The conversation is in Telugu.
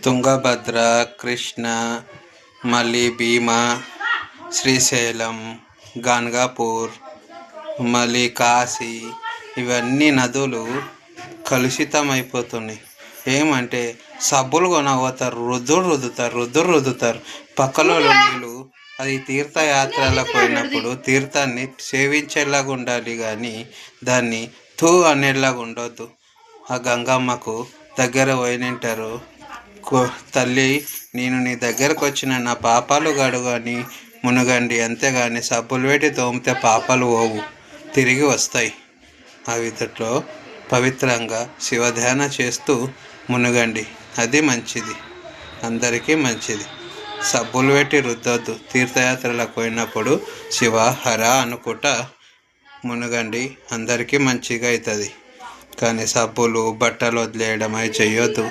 తుంగభద్ర, కృష్ణ, మళ్ళీ భీమా, శ్రీశైలం, గంగాపూర్, మళ్ళీ కాశీ, ఇవన్నీ నదులు కలుషితం అయిపోతున్నాయి. ఏమంటే సబ్బులు కొనబోతారు, రుద్దుతారు పక్కలో నీళ్ళు. అది తీర్థయాత్రలకు పోయినప్పుడు తీర్థాన్ని సేవించేలాగా ఉండాలి, కానీ దాన్ని తూ అనేలాగా ఉండొద్దు. ఆ గంగమ్మకు దగ్గర పోయినంటారు, తల్లి నేను నీ దగ్గరకు వచ్చిన నా పాపాలు గడుగు అని మునగండి, అంతేగాని సబ్బులు పెట్టి తోమితే పాపాలు పోవు, తిరిగి వస్తాయి. ఆ విధంలో పవిత్రంగా శివధ్యాన చేస్తూ మునగండి, అది మంచిది, అందరికీ మంచిది. సబ్బులు పెట్టి రుద్దొద్దు. తీర్థయాత్రలకు పోయినప్పుడు శివ హర అనుకుంటా మునగండి, అందరికీ మంచిగా అవుతుంది. కానీ సబ్బులు బట్టలు వదిలేయడం అవి చెయ్యొద్దు.